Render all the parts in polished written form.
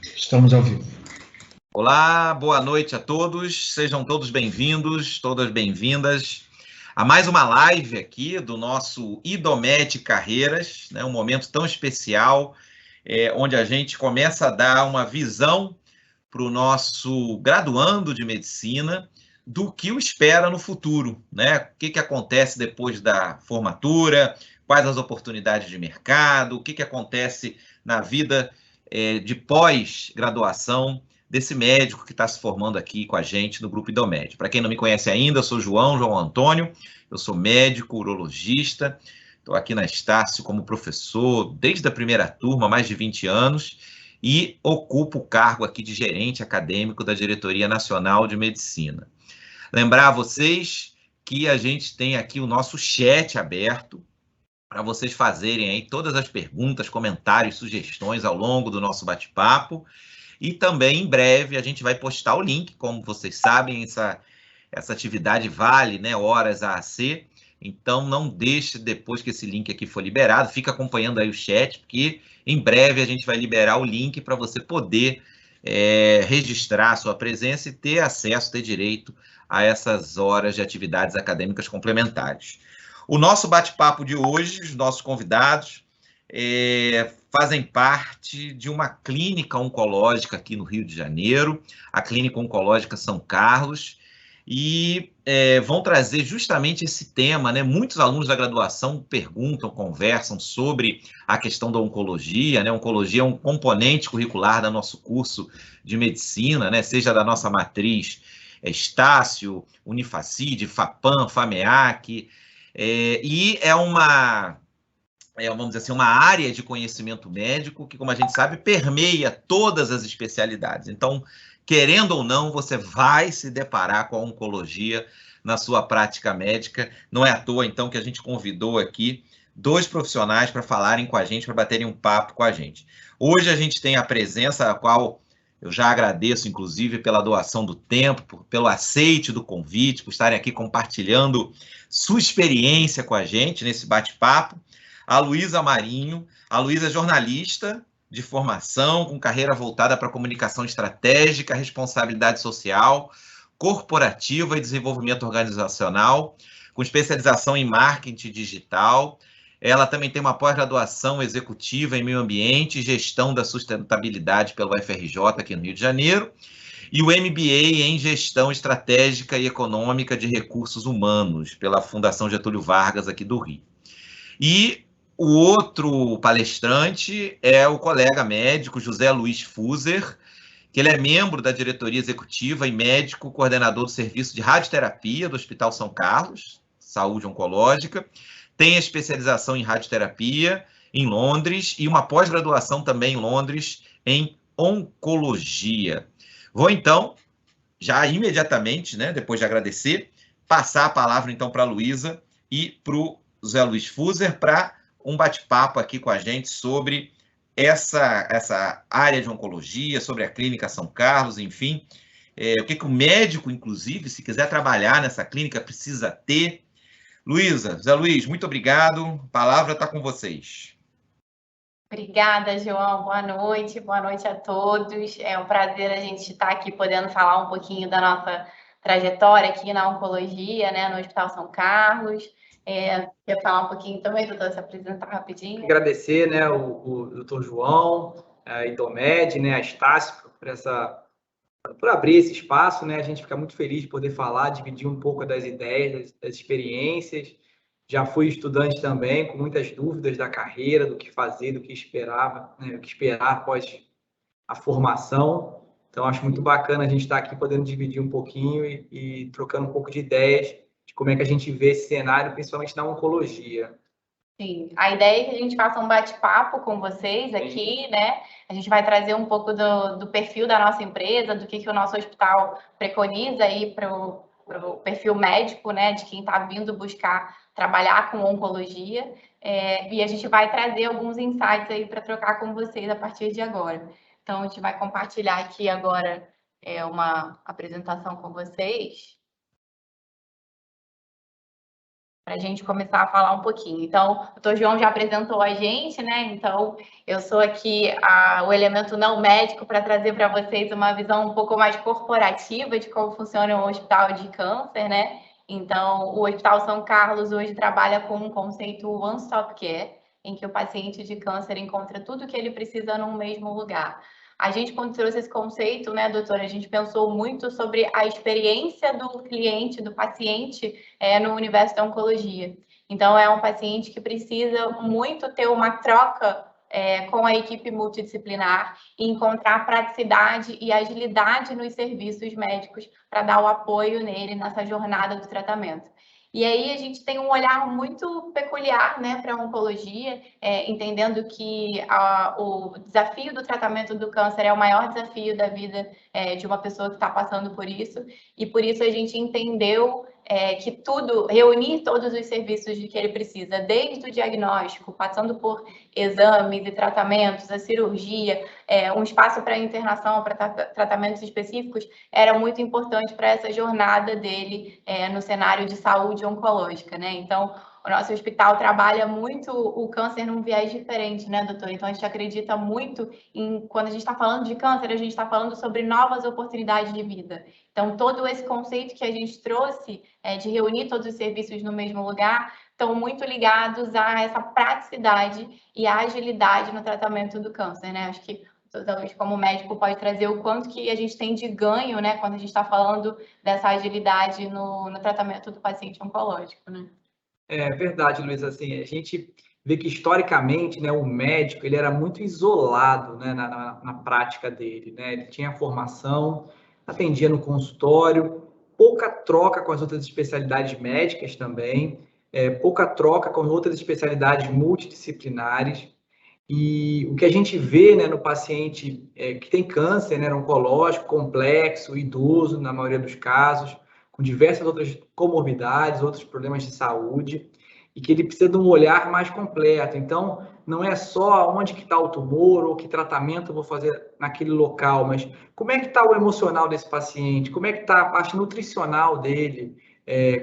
Estamos ao vivo. Olá, boa noite a todos, sejam todos bem-vindos, todas bem-vindas a mais uma live aqui do nosso IDOMED Carreiras, né, um momento tão especial, onde a gente começa a dar uma visão para o nosso graduando de medicina do que o espera no futuro, né? O que acontece depois da formatura, quais as oportunidades de mercado, o que acontece na vida de pós-graduação desse médico que está se formando aqui com a gente no Grupo IDOMED. Para quem não me conhece ainda, eu sou João Antônio, eu sou médico, urologista, estou aqui na Estácio como professor desde a primeira turma, há mais de 20 anos, e ocupo o cargo aqui de gerente acadêmico da Diretoria Nacional de Medicina. Lembrar a vocês que a gente tem aqui o nosso chat aberto para vocês fazerem aí todas as perguntas, comentários, sugestões ao longo do nosso bate-papo. E também, em breve, a gente vai postar o link, como vocês sabem, essa atividade vale, né, horas a ser. Então, não deixe, depois que esse link aqui for liberado, fica acompanhando aí o chat, porque em breve a gente vai liberar o link para você poder registrar a sua presença e ter acesso, ter direito a essas horas de atividades acadêmicas complementares. O nosso bate-papo de hoje, os nossos convidados, fazem parte de uma clínica oncológica aqui no Rio de Janeiro, a Clínica Oncológica São Carlos, e vão trazer justamente esse tema, né? Muitos alunos da graduação perguntam, conversam sobre a questão da oncologia, né? Oncologia é um componente curricular do nosso curso de medicina, né? Seja da nossa matriz Estácio, Unifacide, FAPAM, FAMEAC, e é uma vamos dizer assim, uma área de conhecimento médico que, como a gente sabe, permeia todas as especialidades. Então, querendo ou não, você vai se deparar com a oncologia na sua prática médica. Não é à toa, então, que a gente convidou aqui 2 profissionais para falarem com a gente, para baterem um papo com a gente. Hoje a gente tem a presença, a qual eu já agradeço, inclusive, pela doação do tempo, pelo aceite do convite, por estarem aqui compartilhando sua experiência com a gente nesse bate-papo. A Luísa Marinho. A Luísa é jornalista de formação, com carreira voltada para comunicação estratégica, responsabilidade social, corporativa e desenvolvimento organizacional, com especialização em marketing digital. Ela também tem uma pós-graduação executiva em meio ambiente e gestão da sustentabilidade pelo UFRJ aqui no Rio de Janeiro, e o MBA em gestão estratégica e econômica de recursos humanos pela Fundação Getúlio Vargas aqui do Rio. E o outro palestrante é o colega médico José Luiz Fuser, que ele é membro da diretoria executiva e médico coordenador do serviço de radioterapia do Hospital São Carlos, saúde oncológica, tem especialização em radioterapia em Londres e uma pós-graduação também em Londres em oncologia. Vou então, já imediatamente, né, depois de agradecer, passar a palavra então para a Luísa e para o José Luiz Fuser para um bate-papo aqui com a gente sobre essa área de oncologia, sobre a Clínica São Carlos, enfim, o que o médico, inclusive, se quiser trabalhar nessa clínica, precisa ter. Luísa, José Luiz, muito obrigado, a palavra está com vocês. Obrigada, João. Boa noite a todos. É um prazer a gente estar aqui podendo falar um pouquinho da nossa trajetória aqui na oncologia, né, no Hospital São Carlos. Quer falar um pouquinho também, doutor, se apresentar rapidinho? Agradecer, né, o doutor João, a IDOMED, né, a Estácio, por abrir esse espaço, né, a gente fica muito feliz de poder falar, dividir um pouco das ideias, das experiências. Já fui estudante também, com muitas dúvidas da carreira, do que fazer, do que esperava, né, o que esperar após a formação. Então, acho muito bacana a gente estar aqui podendo dividir um pouquinho e trocando um pouco de ideias de como é que a gente vê esse cenário, principalmente na oncologia. Sim, a ideia é que a gente faça um bate-papo com vocês aqui, né? A gente vai trazer um pouco do perfil da nossa empresa, do que o nosso hospital preconiza aí para o perfil médico, né? De quem está vindo buscar trabalhar com oncologia. E a gente vai trazer alguns insights aí para trocar com vocês a partir de agora. Então, a gente vai compartilhar aqui agora uma apresentação com vocês. para a gente começar a falar um pouquinho. Então, o Dr. João já apresentou a gente, né? Então, eu sou aqui o elemento não médico para trazer para vocês uma visão um pouco mais corporativa de como funciona um hospital de câncer, né? Então, o Hospital São Carlos hoje trabalha com um conceito One Stop Care, em que o paciente de câncer encontra tudo o que ele precisa num mesmo lugar. A gente, quando trouxe esse conceito, né, doutora, a gente pensou muito sobre a experiência do cliente, do paciente, no universo da oncologia. Então, é um paciente que precisa muito ter uma troca com a equipe multidisciplinar e encontrar praticidade e agilidade nos serviços médicos para dar o apoio nele nessa jornada do tratamento. E aí a gente tem um olhar muito peculiar, né, para a oncologia, entendendo que o desafio do tratamento do câncer é o maior desafio da vida de uma pessoa que está passando por isso, e por isso a gente entendeu que reunir todos os serviços de que ele precisa, desde o diagnóstico, passando por exames e tratamentos, a cirurgia, um espaço para internação, para tratamentos específicos, era muito importante para essa jornada dele no cenário de saúde oncológica, né? Então, o nosso hospital trabalha muito o câncer num viés diferente, né, doutor? Então, a gente acredita muito quando a gente está falando de câncer, a gente está falando sobre novas oportunidades de vida. Então, todo esse conceito que a gente trouxe de reunir todos os serviços no mesmo lugar estão muito ligados a essa praticidade e a agilidade no tratamento do câncer, né? Acho que talvez como médico pode trazer o quanto que a gente tem de ganho, né, quando a gente está falando dessa agilidade no tratamento do paciente oncológico, né? É verdade, Luiz. Assim, a gente vê que historicamente, né, o médico ele era muito isolado, né, na prática dele, né? Ele tinha formação, atendia no consultório, pouca troca com as outras especialidades médicas também, pouca troca com outras especialidades multidisciplinares. E o que a gente vê, né, no paciente que tem câncer, né, oncológico, complexo, idoso, na maioria dos casos, com diversas outras comorbidades, outros problemas de saúde, e que ele precisa de um olhar mais completo. Então, não é só onde que está o tumor ou que tratamento eu vou fazer naquele local, mas como é que está o emocional desse paciente, como é que está a parte nutricional dele,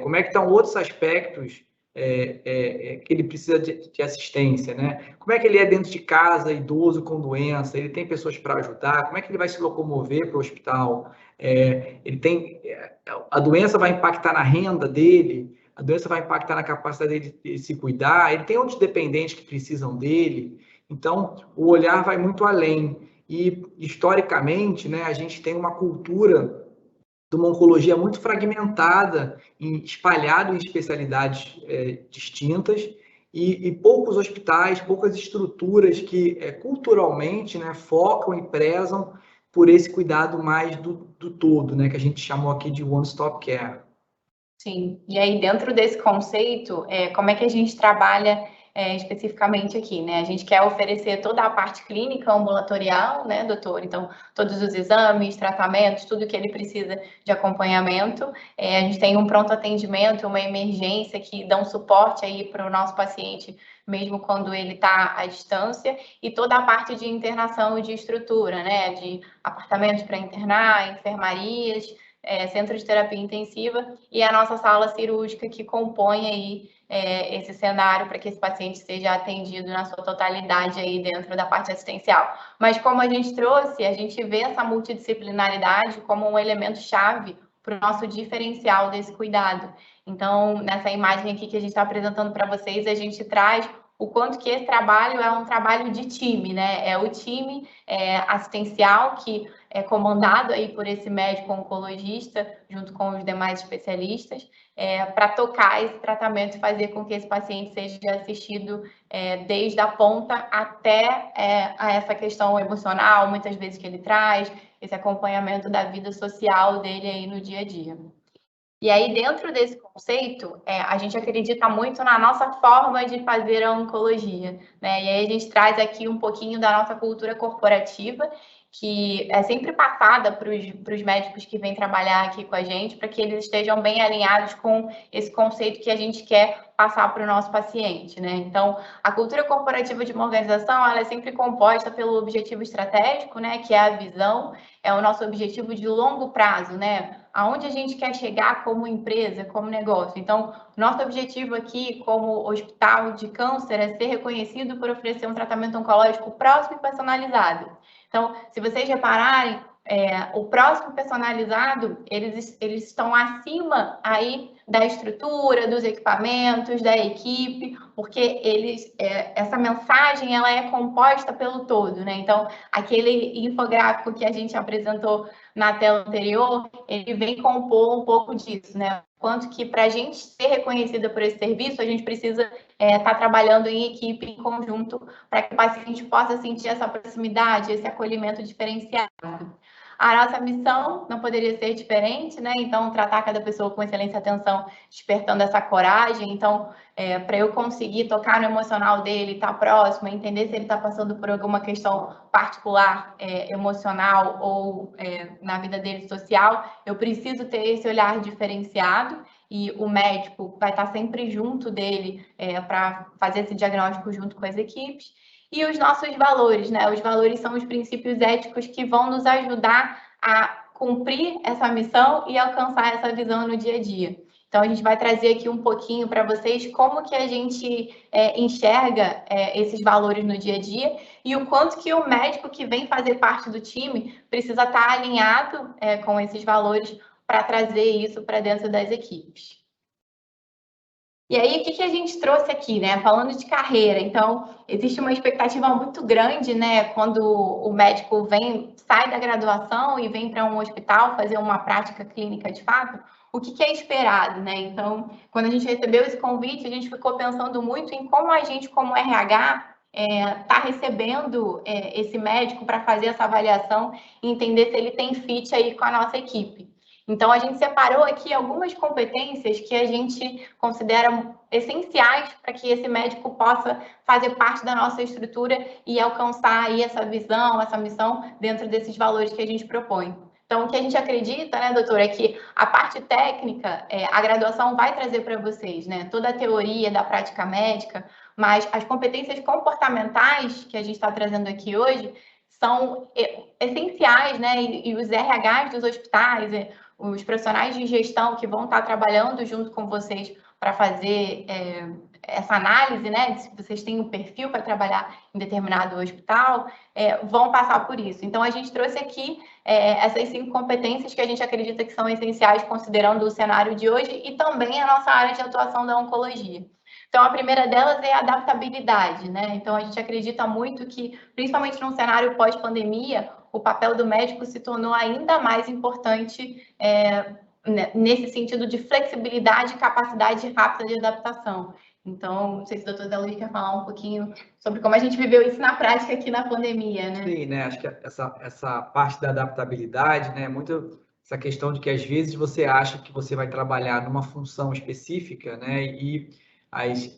como é que estão outros aspectos que ele precisa de assistência, né? Como é que ele é dentro de casa, idoso, com doença, ele tem pessoas para ajudar, como é que ele vai se locomover para o hospital, ele tem... A doença vai impactar na renda dele, a doença vai impactar na capacidade dele de se cuidar, ele tem outros dependentes que precisam dele, então o olhar vai muito além. E, historicamente, né, a gente tem uma cultura de uma oncologia muito fragmentada, espalhada em especialidades distintas, e poucos hospitais, poucas estruturas que culturalmente, né, focam e prezam por esse cuidado mais do todo, né, que a gente chamou aqui de One Stop Care. Sim, e aí dentro desse conceito, como é que a gente trabalha especificamente aqui, né? A gente quer oferecer toda a parte clínica ambulatorial, né, doutor? Então, todos os exames, tratamentos, tudo que ele precisa de acompanhamento. A gente tem um pronto atendimento, uma emergência que dá um suporte aí para o nosso paciente, mesmo quando ele está à distância, e toda a parte de internação e de estrutura, né? De apartamentos para internar, enfermarias, centro de terapia intensiva e a nossa sala cirúrgica que compõe aí esse cenário para que esse paciente seja atendido na sua totalidade aí dentro da parte assistencial. Mas como a gente trouxe, a gente vê essa multidisciplinaridade como um elemento chave para o nosso diferencial desse cuidado. Então, nessa imagem aqui que a gente está apresentando para vocês, a gente traz o quanto que esse trabalho é um trabalho de time, né? É o time assistencial que é comandado aí por esse médico oncologista, junto com os demais especialistas, para tocar esse tratamento e fazer com que esse paciente seja assistido desde a ponta até a essa questão emocional, muitas vezes que ele traz, esse acompanhamento da vida social dele aí no dia a dia. E aí, dentro desse conceito, a gente acredita muito na nossa forma de fazer a oncologia, né? E aí a gente traz aqui um pouquinho da nossa cultura corporativa que é sempre passada para os médicos que vêm trabalhar aqui com a gente, para que eles estejam bem alinhados com esse conceito que a gente quer passar para o nosso paciente, né? Então, a cultura corporativa de uma organização, ela é sempre composta pelo objetivo estratégico, né? Que é a visão, é o nosso objetivo de longo prazo, né? Aonde a gente quer chegar como empresa, como negócio. Então, nosso objetivo aqui, como hospital de câncer, é ser reconhecido por oferecer um tratamento oncológico próximo e personalizado. Então, se vocês repararem, o próximo personalizado, eles estão acima aí da estrutura, dos equipamentos, da equipe, porque essa mensagem ela é composta pelo todo, né? Então, aquele infográfico que a gente apresentou na tela anterior, ele vem compor um pouco disso, né? Quanto que para a gente ser reconhecida por esse serviço, a gente precisa estar trabalhando em equipe, em conjunto, para que o paciente possa sentir essa proximidade, esse acolhimento diferenciado. A nossa missão não poderia ser diferente, né? Então, tratar cada pessoa com excelência e atenção, despertando essa coragem. Então, para eu conseguir tocar no emocional dele, estar próximo, entender se ele está passando por alguma questão particular, emocional ou na vida dele social, eu preciso ter esse olhar diferenciado e o médico vai estar sempre junto dele para fazer esse diagnóstico junto com as equipes. E os nossos valores, né? Os valores são os princípios éticos que vão nos ajudar a cumprir essa missão e alcançar essa visão no dia a dia. Então, a gente vai trazer aqui um pouquinho para vocês como que a gente enxerga esses valores no dia a dia e o quanto que o médico que vem fazer parte do time precisa estar alinhado com esses valores para trazer isso para dentro das equipes. E aí, o que a gente trouxe aqui, né? Falando de carreira, então, existe uma expectativa muito grande, né? Quando o médico sai da graduação e vem para um hospital fazer uma prática clínica de fato, o que é esperado, né? Então, quando a gente recebeu esse convite, a gente ficou pensando muito em como a gente, como RH, está recebendo esse médico para fazer essa avaliação e entender se ele tem fit aí com a nossa equipe. Então, a gente separou aqui algumas competências que a gente considera essenciais para que esse médico possa fazer parte da nossa estrutura e alcançar aí essa visão, essa missão dentro desses valores que a gente propõe. Então, o que a gente acredita, né, doutora, é que a parte técnica, a graduação vai trazer para vocês, né, toda a teoria da prática médica, mas as competências comportamentais que a gente está trazendo aqui hoje são essenciais, né, e os RHs dos hospitais, os profissionais de gestão que vão estar trabalhando junto com vocês para fazer essa análise, né, de se vocês têm um perfil para trabalhar em determinado hospital, vão passar por isso. Então, a gente trouxe aqui essas 5 competências que a gente acredita que são essenciais, considerando o cenário de hoje e também a nossa área de atuação da oncologia. Então, a primeira delas é a adaptabilidade, né? Então, a gente acredita muito que, principalmente num cenário pós-pandemia, o papel do médico se tornou ainda mais importante nesse sentido de flexibilidade e capacidade rápida de adaptação. Então, não sei se o doutor Zé quer falar um pouquinho sobre como a gente viveu isso na prática aqui na pandemia, né? Sim, né? Acho que essa parte da adaptabilidade, né? Muito essa questão de que às vezes você acha que você vai trabalhar numa função específica, né? E as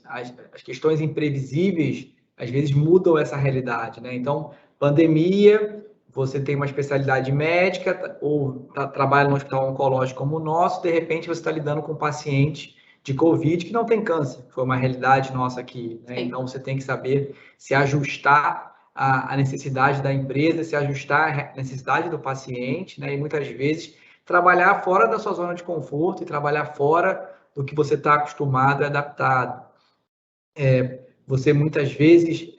questões imprevisíveis às vezes mudam essa realidade, né? Então, pandemia, você tem uma especialidade médica ou trabalha num hospital oncológico como o nosso, de repente você está lidando com um paciente de Covid que não tem câncer, foi uma realidade nossa aqui, né? Então, você tem que saber se ajustar à necessidade da empresa, se ajustar à necessidade do paciente, né? E muitas vezes trabalhar fora da sua zona de conforto e trabalhar fora do que você está acostumado e adaptado. Você muitas vezes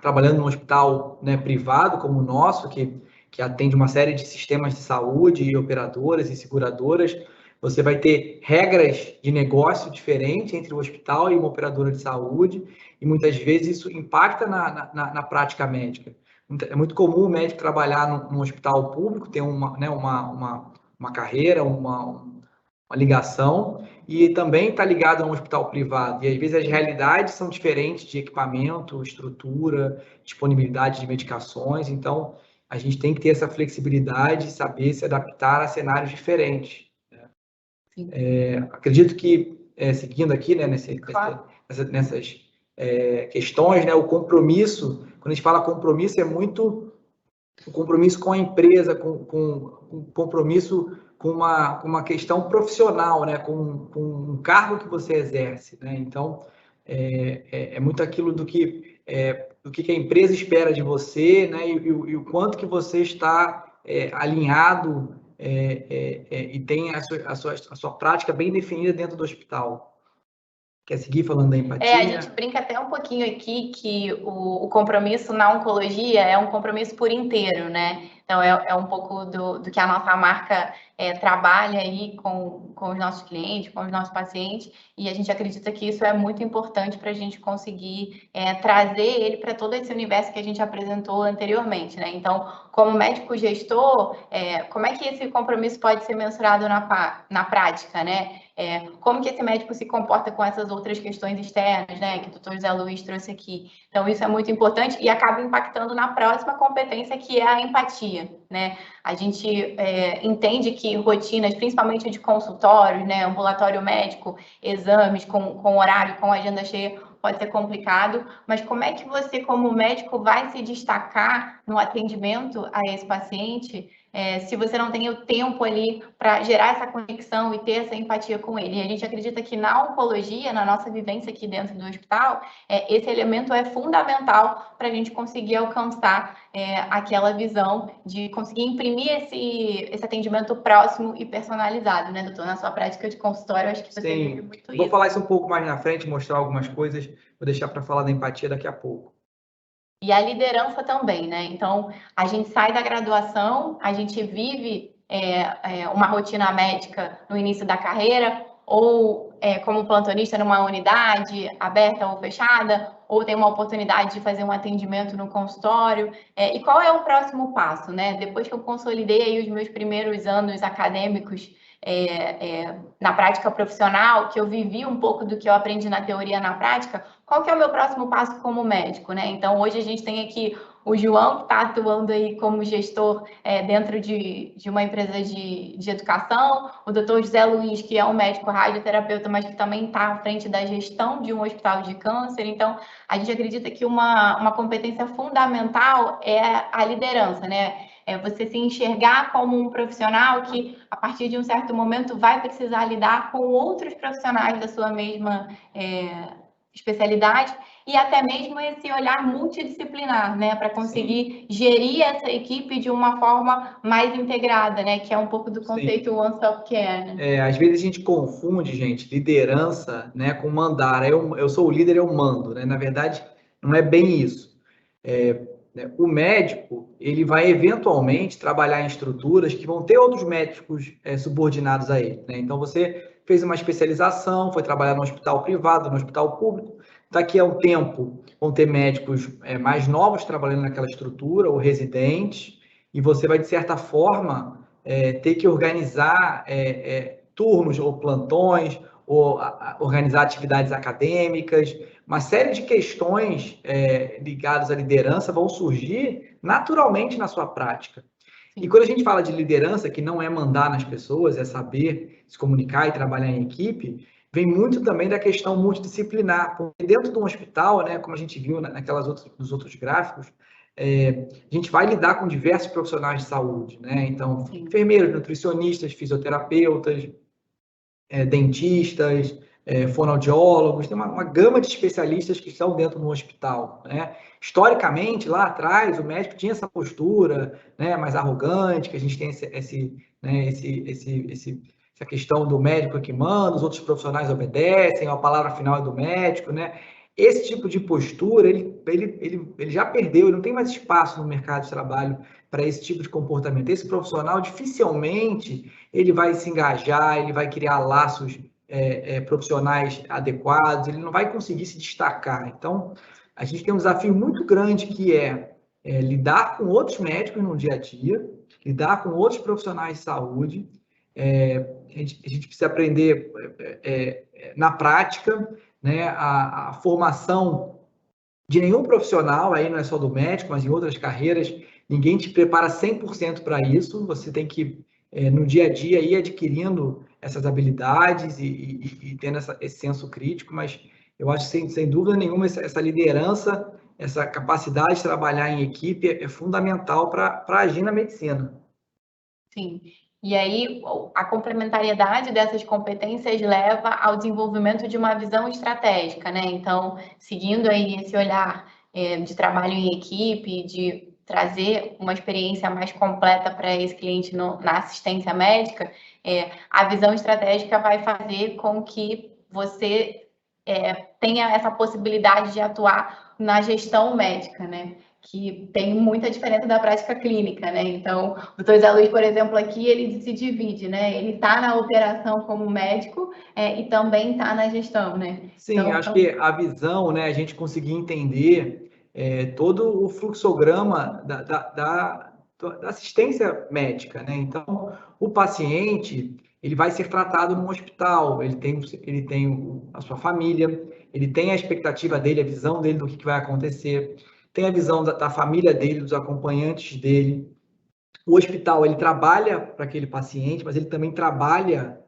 trabalhando num hospital, né, privado como o nosso, que atende uma série de sistemas de saúde e operadoras e seguradoras, você vai ter regras de negócio diferentes entre o hospital e uma operadora de saúde, e muitas vezes isso impacta na prática médica. É muito comum o médico trabalhar num hospital público, ter uma carreira, uma ligação, e também está ligado a um hospital privado. E às vezes as realidades são diferentes de equipamento, estrutura, disponibilidade de medicações. Então, a gente tem que ter essa flexibilidade e saber se adaptar a cenários diferentes. Acredito que, seguindo aqui, né, nessas questões, né, o compromisso, quando a gente fala compromisso, é muito o compromisso com a empresa, com compromisso com uma questão profissional, né? Com um cargo que você exerce, né? Então, é muito aquilo do que a empresa espera de você, né? E o quanto que você está alinhado e tem a sua prática bem definida dentro do hospital. Quer seguir falando da empatia? A gente brinca até um pouquinho aqui que o compromisso na oncologia é um compromisso por inteiro, né? Então, é um pouco do que a nossa marca trabalha aí com os nossos clientes, com os nossos pacientes, e a gente acredita que isso é muito importante para a gente conseguir trazer ele para todo esse universo que a gente apresentou anteriormente, né? Então, como médico gestor, como é que esse compromisso pode ser mensurado na prática, né? Como que esse médico se comporta com essas outras questões externas, né, que o doutor José Luiz trouxe aqui. Então, isso é muito importante e acaba impactando na próxima competência, que é a empatia, né? A gente entende que rotinas, principalmente de consultórios, né, ambulatório médico, exames com horário, com agenda cheia, pode ser complicado, mas como é que você, como médico, vai se destacar no atendimento a esse paciente se você não tem o tempo ali para gerar essa conexão e ter essa empatia com ele? E a gente acredita que na oncologia, na nossa vivência aqui dentro do hospital, esse elemento é fundamental para a gente conseguir alcançar aquela visão de conseguir imprimir esse atendimento próximo e personalizado, né, doutor? Na sua prática de consultório, eu acho que você vive muito isso. Vou falar isso um pouco mais na frente, mostrar algumas coisas, vou deixar para falar da empatia daqui a pouco. E a liderança também, né? Então, a gente sai da graduação, a gente vive uma rotina médica no início da carreira, ou como plantonista numa unidade aberta ou fechada, ou tem uma oportunidade de fazer um atendimento no consultório. E qual é o próximo passo, né? Depois que eu consolidei aí os meus primeiros anos acadêmicos na prática profissional, que eu vivi um pouco do que eu aprendi na teoria na prática, qual que é o meu próximo passo como médico, né? Então, hoje a gente tem aqui o João, que está atuando aí como gestor dentro de uma empresa de educação, o doutor José Luiz, que é um médico radioterapeuta, mas que também está à frente da gestão de um hospital de câncer. Então, a gente acredita que uma competência fundamental é a liderança, né? Você se enxergar como um profissional que, a partir de um certo momento, vai precisar lidar com outros profissionais da sua mesma especialidade, e até mesmo esse olhar multidisciplinar, né, para conseguir gerir essa equipe de uma forma mais integrada, né, que é um pouco do conceito One Stop Care. Né? Às vezes a gente confunde, gente, liderança, né, com mandar. Eu sou o líder, eu mando, né? Na verdade, não é bem isso. O médico, ele vai eventualmente trabalhar em estruturas que vão ter outros médicos subordinados a ele, né? Então, você fez uma especialização, foi trabalhar no hospital privado, no hospital público. Daqui a um tempo, vão ter médicos mais novos trabalhando naquela estrutura, ou residentes, e você vai, de certa forma, ter que organizar turnos ou plantões, ou organizar atividades acadêmicas. Uma série de questões ligadas à liderança vão surgir naturalmente na sua prática. E quando a gente fala de liderança, que não é mandar nas pessoas, é saber se comunicar e trabalhar em equipe, vem muito também da questão multidisciplinar. Porque dentro de um hospital, né, como a gente viu nos outros gráficos, a gente vai lidar com diversos profissionais de saúde, né? Então, enfermeiros, nutricionistas, fisioterapeutas, dentistas, fonoaudiólogos, tem uma gama de especialistas que estão dentro do hospital, né? Historicamente, lá atrás, o médico tinha essa postura, né, mais arrogante, que a gente tem essa questão do médico que manda, os outros profissionais obedecem, a palavra final é do médico, né? Esse tipo de postura, ele já perdeu, ele não tem mais espaço no mercado de trabalho para esse tipo de comportamento. Esse profissional, dificilmente, ele vai se engajar, ele vai criar laços profissionais adequados, ele não vai conseguir se destacar. Então, a gente tem um desafio muito grande que é lidar com outros médicos no dia a dia, lidar com outros profissionais de saúde. A gente precisa aprender na prática, né, a formação de nenhum profissional, aí não é só do médico, mas em outras carreiras, ninguém te prepara 100% para isso, você tem que, no dia a dia, ir adquirindo essas habilidades e tendo esse senso crítico, mas eu acho que, sem dúvida nenhuma, essa liderança essa capacidade de trabalhar em equipe é fundamental para agir na medicina. Sim. E aí, a complementariedade dessas competências leva ao desenvolvimento de uma visão estratégica, né? Então, seguindo aí esse olhar de trabalho em equipe, de trazer uma experiência mais completa para esse cliente na assistência médica, a visão estratégica vai fazer com que você tenha essa possibilidade de atuar na gestão médica, né? Que tem muita diferença da prática clínica, né? Então, o Dr. Zé Luiz, por exemplo, aqui, ele se divide, né? Ele está na operação como médico e também está na gestão, né? Sim, então, acho que a visão, né, a gente conseguir entender todo o fluxograma da assistência médica, né? Então, o paciente, ele vai ser tratado num hospital, ele tem a sua família, ele tem a expectativa dele, a visão dele do que vai acontecer, tem a visão da família dele, dos acompanhantes dele. O hospital, ele trabalha para aquele paciente, mas ele também trabalha,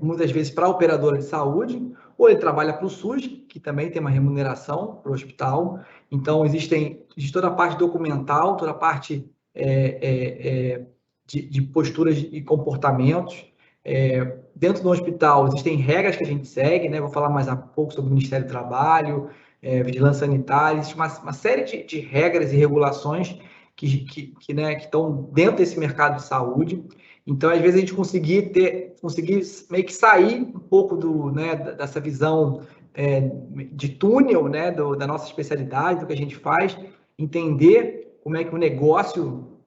muitas vezes, para a operadora de saúde, ou ele trabalha para o SUS, que também tem uma remuneração para o hospital. Então, existe toda a parte documental, toda a parte de posturas e comportamentos. Dentro do hospital, existem regras que a gente segue, né? Vou falar mais a pouco sobre o Ministério do Trabalho, vigilância sanitária, existe uma série de regras e regulações que estão dentro desse mercado de saúde. Então, às vezes, a gente conseguir meio que sair um pouco dessa visão de túnel, né, da nossa especialidade, do que a gente faz, entender como é que o negócio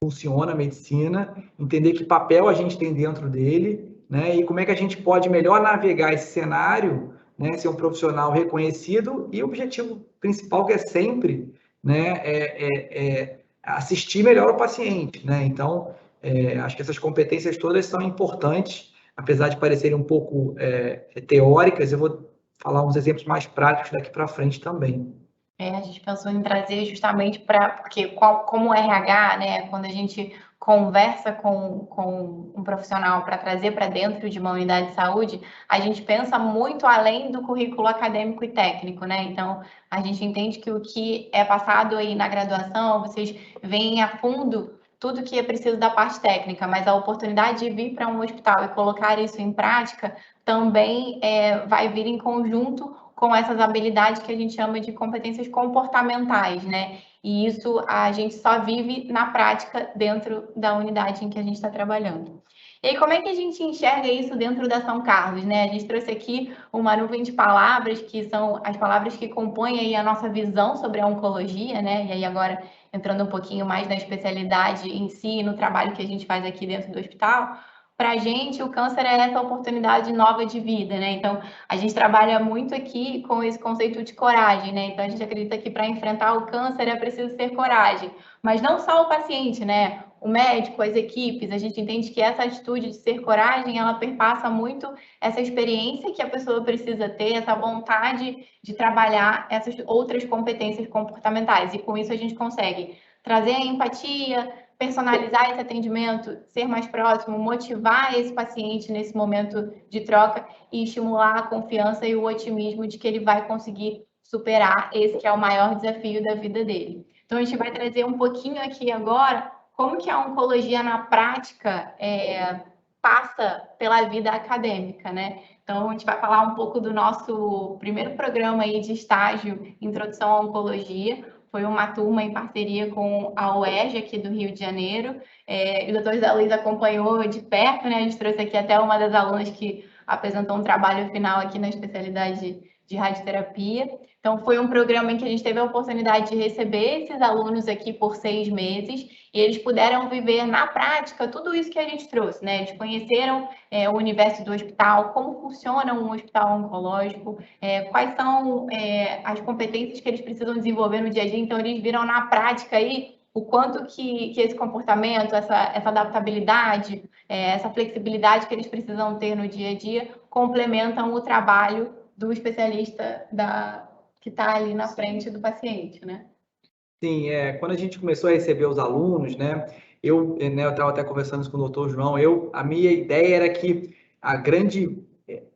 funciona, a medicina, entender que papel a gente tem dentro dele, né, e como é que a gente pode melhor navegar esse cenário, né, ser um profissional reconhecido, e o objetivo principal, que é sempre, né, assistir melhor o paciente, né? Então, acho que essas competências todas são importantes, apesar de parecerem um pouco teóricas. Eu vou falar uns exemplos mais práticos daqui para frente também. A gente pensou em trazer justamente porque como RH, né, quando a gente conversa com um profissional para trazer para dentro de uma unidade de saúde, a gente pensa muito além do currículo acadêmico e técnico, né? Então, a gente entende que o que é passado aí na graduação, vocês veem a fundo tudo que é preciso da parte técnica, mas a oportunidade de vir para um hospital e colocar isso em prática também vai vir em conjunto com essas habilidades que a gente chama de competências comportamentais, né? E isso a gente só vive na prática dentro da unidade em que a gente está trabalhando. E aí, como é que a gente enxerga isso dentro da São Carlos, né? A gente trouxe aqui uma nuvem de palavras, que são as palavras que compõem aí a nossa visão sobre a oncologia, né? E aí agora, entrando um pouquinho mais na especialidade em si, no trabalho que a gente faz aqui dentro do hospital, para a gente, o câncer é essa oportunidade nova de vida, né? Então, a gente trabalha muito aqui com esse conceito de coragem, né? Então, a gente acredita que para enfrentar o câncer é preciso ter coragem. Mas não só o paciente, né? O médico, as equipes, a gente entende que essa atitude de ser coragem, ela perpassa muito essa experiência que a pessoa precisa ter, essa vontade de trabalhar essas outras competências comportamentais. E com isso a gente consegue trazer a empatia, personalizar esse atendimento, ser mais próximo, motivar esse paciente nesse momento de troca e estimular a confiança e o otimismo de que ele vai conseguir superar esse que é o maior desafio da vida dele. Então, a gente vai trazer um pouquinho aqui agora como que a oncologia na prática passa pela vida acadêmica, né? Então, a gente vai falar um pouco do nosso primeiro programa aí de estágio, Introdução à Oncologia. Foi uma turma em parceria com a UERJ aqui do Rio de Janeiro. O doutor Zé Luiz acompanhou de perto, né? A gente trouxe aqui até uma das alunas que apresentou um trabalho final aqui na especialidade de radioterapia. Então, foi um programa em que a gente teve a oportunidade de receber esses alunos aqui por 6 meses e eles puderam viver na prática tudo isso que a gente trouxe, né? Eles conheceram o universo do hospital, como funciona um hospital oncológico, quais são as competências que eles precisam desenvolver no dia a dia. Então, eles viram na prática aí o quanto que esse comportamento, essa adaptabilidade, essa flexibilidade que eles precisam ter no dia a dia complementam o trabalho do especialista que está ali na frente do paciente, né? Sim, quando a gente começou a receber os alunos, né, eu estava até conversando com o doutor João, a minha ideia era que a grande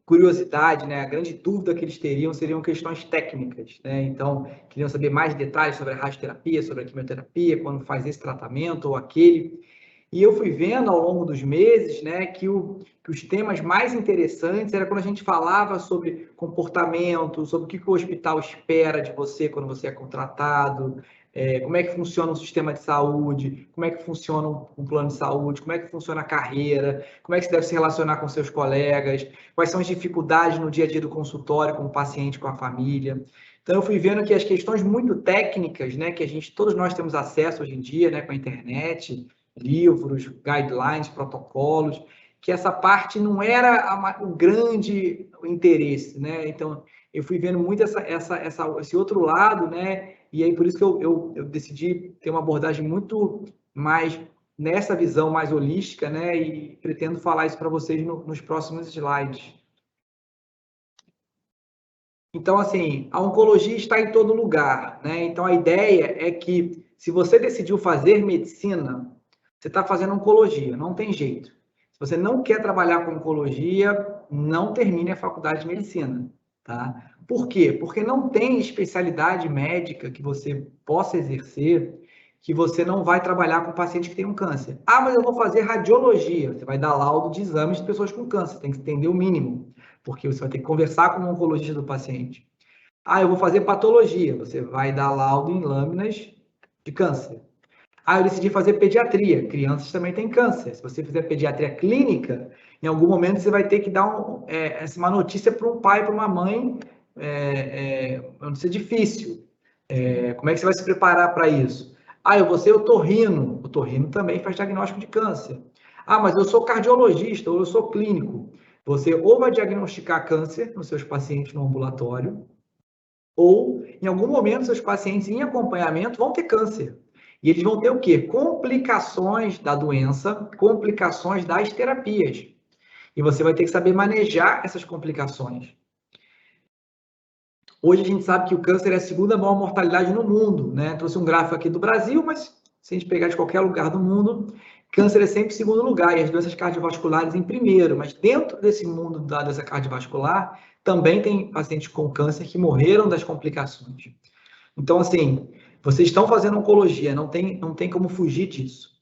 curiosidade, né? A grande dúvida que eles teriam seriam questões técnicas, né? Então, queriam saber mais detalhes sobre a radioterapia, sobre a quimioterapia, quando faz esse tratamento ou aquele. E eu fui vendo ao longo dos meses, né, que os temas mais interessantes era quando a gente falava sobre comportamento, sobre o que o hospital espera de você quando você é contratado, como é que funciona o sistema de saúde, como é que funciona um plano de saúde, como é que funciona a carreira, como é que você deve se relacionar com seus colegas, quais são as dificuldades no dia a dia do consultório com o paciente, com a família. Então, eu fui vendo que as questões muito técnicas, né, que todos nós temos acesso hoje em dia, né, com a internet, livros, guidelines, protocolos, que essa parte não era o grande interesse, né? Então, eu fui vendo muito esse outro lado, né? E aí, por isso que eu decidi ter uma abordagem muito mais nessa visão mais holística, né? E pretendo falar isso para vocês nos próximos slides. Então, assim, a oncologia está em todo lugar, né? Então, a ideia é que, se você decidiu fazer medicina, você está fazendo oncologia, não tem jeito. Se você não quer trabalhar com oncologia, não termine a faculdade de medicina, tá? Por quê? Porque não tem especialidade médica que você possa exercer que você não vai trabalhar com paciente que tem um câncer. Ah, mas eu vou fazer radiologia. Você vai dar laudo de exames de pessoas com câncer, tem que entender o mínimo, porque você vai ter que conversar com o oncologista do paciente. Ah, eu vou fazer patologia. Você vai dar laudo em lâminas de câncer. Ah, eu decidi fazer pediatria. Crianças também têm câncer. Se você fizer pediatria clínica, em algum momento você vai ter que dar uma notícia para um pai, para uma mãe, uma notícia difícil. Como é que você vai se preparar para isso? Ah, eu vou ser otorrino. Otorrino também faz diagnóstico de câncer. Ah, mas eu sou cardiologista ou eu sou clínico. Você ou vai diagnosticar câncer nos seus pacientes no ambulatório, ou em algum momento seus pacientes em acompanhamento vão ter câncer. E eles vão ter o quê? Complicações da doença, complicações das terapias. E você vai ter que saber manejar essas complicações. Hoje a gente sabe que o câncer é a segunda maior mortalidade no mundo, né? Trouxe um gráfico aqui do Brasil, mas se a gente pegar de qualquer lugar do mundo, câncer é sempre em segundo lugar e as doenças cardiovasculares em primeiro. Mas dentro desse mundo da doença cardiovascular, também tem pacientes com câncer que morreram das complicações. Então, assim, vocês estão fazendo oncologia, não tem como fugir disso.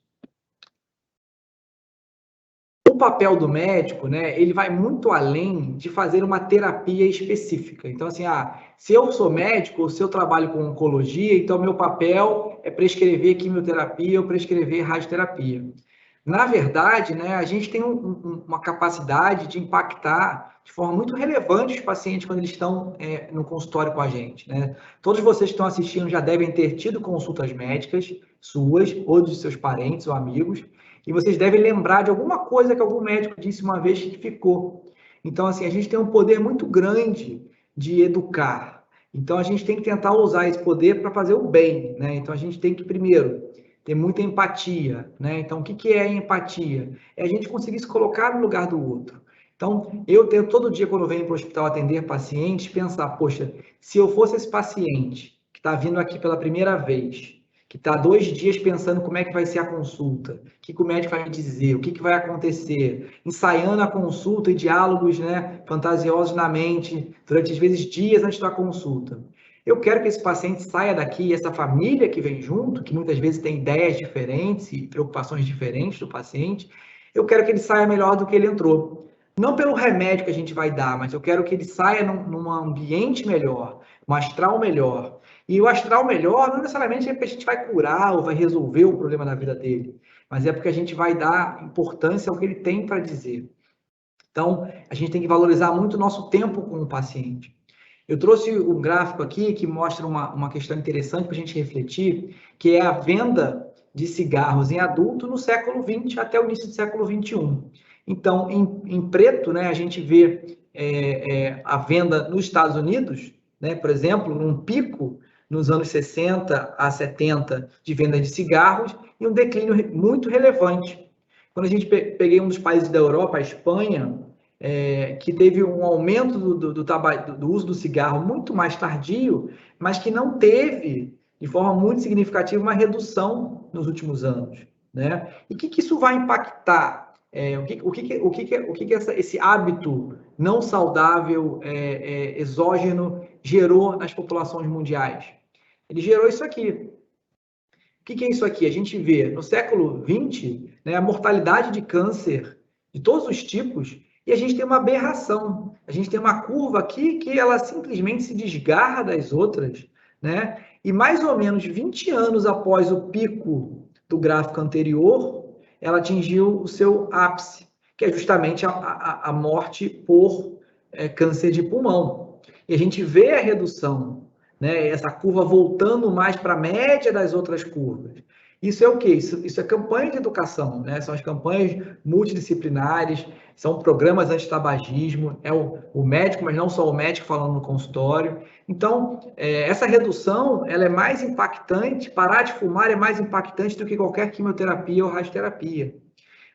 O papel do médico, né, ele vai muito além de fazer uma terapia específica. Então, assim, se eu sou médico, ou se eu trabalho com oncologia, então meu papel é prescrever quimioterapia ou prescrever radioterapia. Na verdade, né, a gente tem uma capacidade de impactar de forma muito relevante os pacientes quando eles estão no consultório com a gente, né? Todos vocês que estão assistindo já devem ter tido consultas médicas suas, ou dos seus parentes ou amigos, e vocês devem lembrar de alguma coisa que algum médico disse uma vez que ficou. Então, assim, a gente tem um poder muito grande de educar. Então, a gente tem que tentar usar esse poder para fazer o bem, né? Então, a gente tem que, primeiro, ter muita empatia, né? Então, o que é empatia? É a gente conseguir se colocar no lugar do outro. Então, eu tenho todo dia, quando eu venho para o hospital atender pacientes, pensar, poxa, se eu fosse esse paciente que está vindo aqui pela primeira vez, que está 2 dias pensando como é que vai ser a consulta, o que o médico vai dizer, o que vai acontecer, ensaiando a consulta e diálogos, né, fantasiosos na mente, durante, às vezes, dias antes da consulta. Eu quero que esse paciente saia daqui, essa família que vem junto, que muitas vezes tem ideias diferentes e preocupações diferentes do paciente, eu quero que ele saia melhor do que ele entrou. Não pelo remédio que a gente vai dar, mas eu quero que ele saia num ambiente melhor, um astral melhor. E o astral melhor não necessariamente é porque a gente vai curar ou vai resolver o problema da vida dele, mas é porque a gente vai dar importância ao que ele tem para dizer. Então, a gente tem que valorizar muito o nosso tempo com o paciente. Eu trouxe um gráfico aqui que mostra uma questão interessante para a gente refletir, que é a venda de cigarros em adulto no século XX até o início do século XXI. Então, em preto, né, a gente vê a venda nos Estados Unidos, né, por exemplo, um pico nos anos 60 a 70 de venda de cigarros e um declínio muito relevante. Quando a gente peguei um dos países da Europa, a Espanha, que teve um aumento do uso do cigarro muito mais tardio, mas que não teve, de forma muito significativa, uma redução nos últimos anos, né? E o que isso vai impactar Esse hábito não saudável, exógeno, gerou nas populações mundiais? Ele gerou isso aqui. O que é isso aqui? A gente vê no século XX, né, a mortalidade de câncer de todos os tipos, e a gente tem uma aberração. A gente tem uma curva aqui que ela simplesmente se desgarra das outras, né? E mais ou menos 20 anos após o pico do gráfico anterior, ela atingiu o seu ápice, que é justamente a morte por câncer de pulmão. E a gente vê a redução, né? Essa curva voltando mais para a média das outras curvas. Isso é o quê? Isso é campanha de educação, né? São as campanhas multidisciplinares, são programas antitabagismo, é o médico, mas não só o médico falando no consultório. Então, essa redução, ela é mais impactante, parar de fumar é mais impactante do que qualquer quimioterapia ou radioterapia.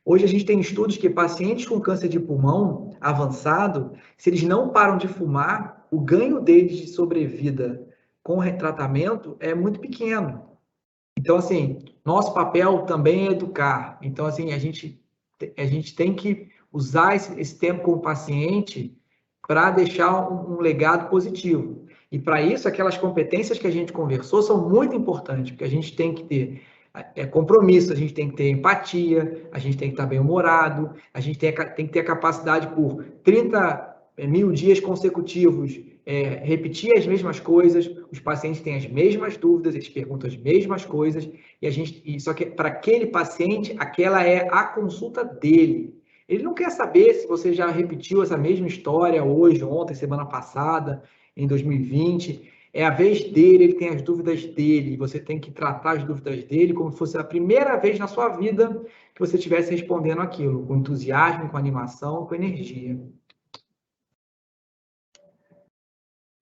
Hoje a gente tem estudos que pacientes com câncer de pulmão avançado, se eles não param de fumar, o ganho deles de sobrevida com retratamento é muito pequeno. Então, assim, nosso papel também é educar. Então, assim, a gente tem que usar esse tempo com o paciente para deixar um legado positivo. E para isso, aquelas competências que a gente conversou são muito importantes, porque a gente tem que ter compromisso, a gente tem que ter empatia, a gente tem que estar bem-humorado, a gente tem que ter a capacidade por 30.000 dias consecutivos repetir as mesmas coisas, os pacientes têm as mesmas dúvidas, eles perguntam as mesmas coisas, só que para aquele paciente, aquela é a consulta dele. Ele não quer saber se você já repetiu essa mesma história hoje, ontem, semana passada, em 2020. É a vez dele, ele tem as dúvidas dele, e você tem que tratar as dúvidas dele como se fosse a primeira vez na sua vida que você estivesse respondendo aquilo, com entusiasmo, com animação, com energia.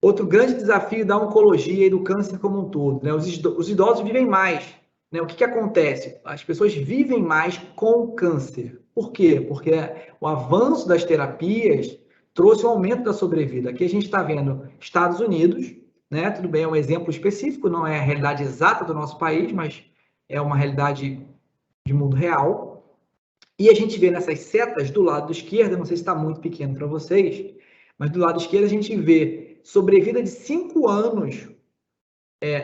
Outro grande desafio da oncologia e do câncer como um todo, né? Os idosos vivem mais, né? O que acontece? As pessoas vivem mais com câncer. Por quê? Porque o avanço das terapias trouxe um aumento da sobrevida. Aqui a gente está vendo Estados Unidos, né? Tudo bem, é um exemplo específico, não é a realidade exata do nosso país, mas é uma realidade de mundo real. E a gente vê nessas setas do lado esquerdo, não sei se está muito pequeno para vocês, mas do lado esquerdo a gente vê sobrevida de 5 anos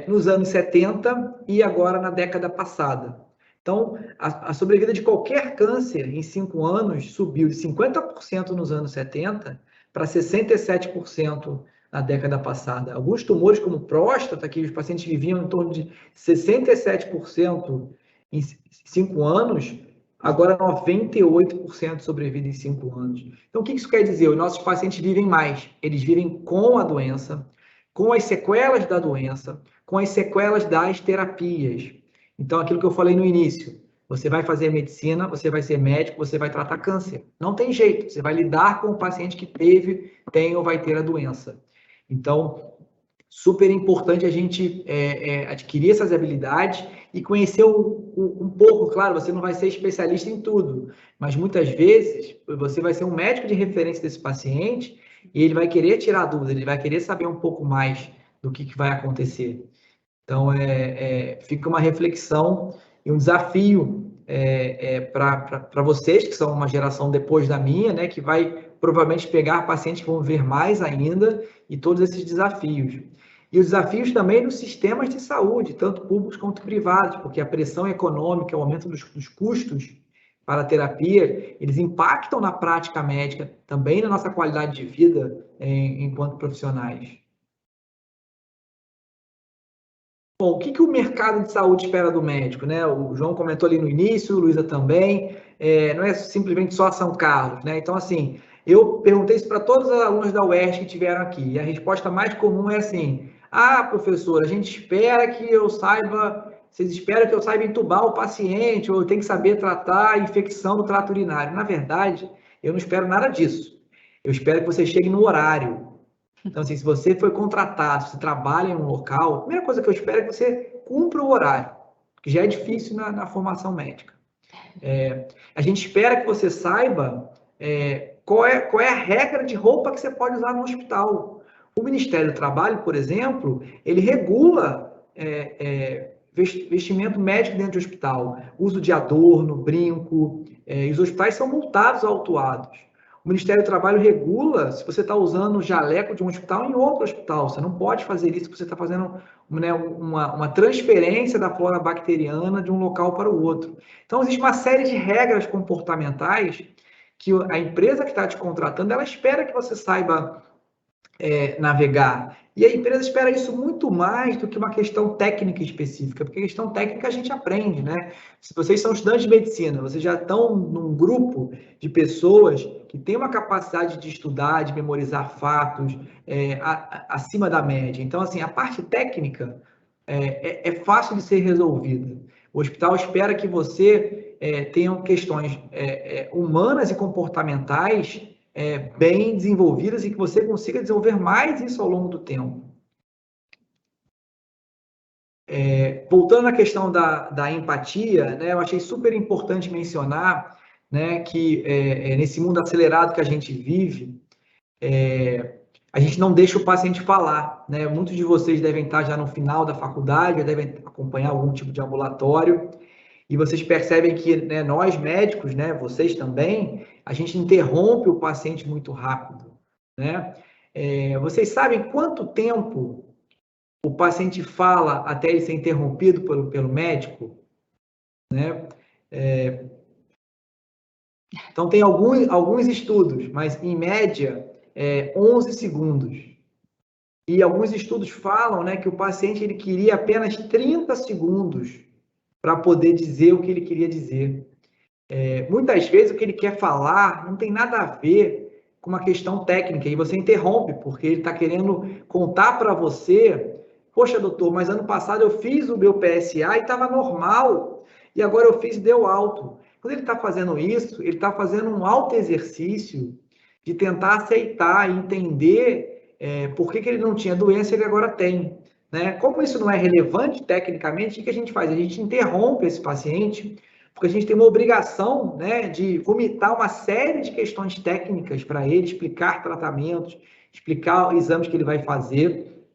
nos anos 70 e agora na década passada. Então, a sobrevida de qualquer câncer em 5 anos subiu de 50% nos anos 70 para 67% na década passada. Alguns tumores, como próstata, que os pacientes viviam em torno de 67% em 5 anos, agora 98% de sobrevida em 5 anos. Então, o que isso quer dizer? Os nossos pacientes vivem mais, eles vivem com a doença, com as sequelas da doença, com as sequelas das terapias. Então, aquilo que eu falei no início, você vai fazer medicina, você vai ser médico, você vai tratar câncer. Não tem jeito, você vai lidar com o paciente que tem ou vai ter a doença. Então, super importante a gente adquirir essas habilidades e conhecer um pouco. Claro, você não vai ser especialista em tudo, mas muitas vezes você vai ser um médico de referência desse paciente e ele vai querer tirar dúvidas, ele vai querer saber um pouco mais do que vai acontecer. Então, fica uma reflexão e um desafio para vocês, que são uma geração depois da minha, né, que vai provavelmente pegar pacientes que vão ver mais ainda, e todos esses desafios. E os desafios também nos sistemas de saúde, tanto públicos quanto privados, porque a pressão econômica, o aumento dos custos para a terapia, eles impactam na prática médica, também na nossa qualidade de vida enquanto profissionais. Bom, o que o mercado de saúde espera do médico, né? O João comentou ali no início, o Luísa também, não é simplesmente só São Carlos, né? Então, assim, eu perguntei isso para todos os alunos da UERJ que estiveram aqui, e a resposta mais comum é assim: ah, professor, a gente espera que eu saiba, vocês esperam que eu saiba entubar o paciente, ou eu tenho que saber tratar a infecção do trato urinário. Na verdade, eu não espero nada disso. Eu espero que você chegue no horário. Então, assim, se você foi contratado, se trabalha em um local, a primeira coisa que eu espero é que você cumpra o horário, que já é difícil na formação médica. A gente espera que você saiba qual é a regra de roupa que você pode usar no hospital. O Ministério do Trabalho, por exemplo, ele regula vestimento médico dentro de hospital, uso de adorno, brinco, e os hospitais são multados ou autuados. O Ministério do Trabalho regula se você está usando o jaleco de um hospital em outro hospital. Você não pode fazer isso, você está fazendo, né, uma transferência da flora bacteriana de um local para o outro. Então, existe uma série de regras comportamentais que a empresa que está te contratando, ela espera que você saiba navegar. E a empresa espera isso muito mais do que uma questão técnica específica, porque a questão técnica a gente aprende, né? Se vocês são estudantes de medicina, vocês já estão num grupo de pessoas que tem uma capacidade de estudar, de memorizar fatos acima da média. Então, assim, a parte técnica é fácil de ser resolvida. O hospital espera que você tenha questões humanas e comportamentais bem desenvolvidas e que você consiga desenvolver mais isso ao longo do tempo. Voltando à questão da empatia, né, eu achei super importante mencionar, né, que nesse mundo acelerado que a gente vive, a gente não deixa o paciente falar, né? Muitos de vocês devem estar já no final da faculdade, já devem acompanhar algum tipo de ambulatório, e vocês percebem que, né, nós médicos, né, vocês também, a gente interrompe o paciente muito rápido, né? Vocês sabem quanto tempo o paciente fala até ele ser interrompido pelo médico, né? Então, tem alguns estudos, mas em média, 11 segundos. E alguns estudos falam, né, que o paciente ele queria apenas 30 segundos para poder dizer o que ele queria dizer. Muitas vezes o que ele quer falar não tem nada a ver com uma questão técnica, e você interrompe, porque ele está querendo contar para você: poxa, doutor, mas ano passado eu fiz o meu PSA e estava normal, e agora eu fiz e deu alto. Quando ele está fazendo isso, ele está fazendo um autoexercício de tentar aceitar e entender por que ele não tinha doença e ele agora tem. Né? Como isso não é relevante tecnicamente, o que a gente faz? A gente interrompe esse paciente, porque a gente tem uma obrigação, né, de vomitar uma série de questões técnicas para ele, explicar tratamentos, explicar exames que ele vai fazer,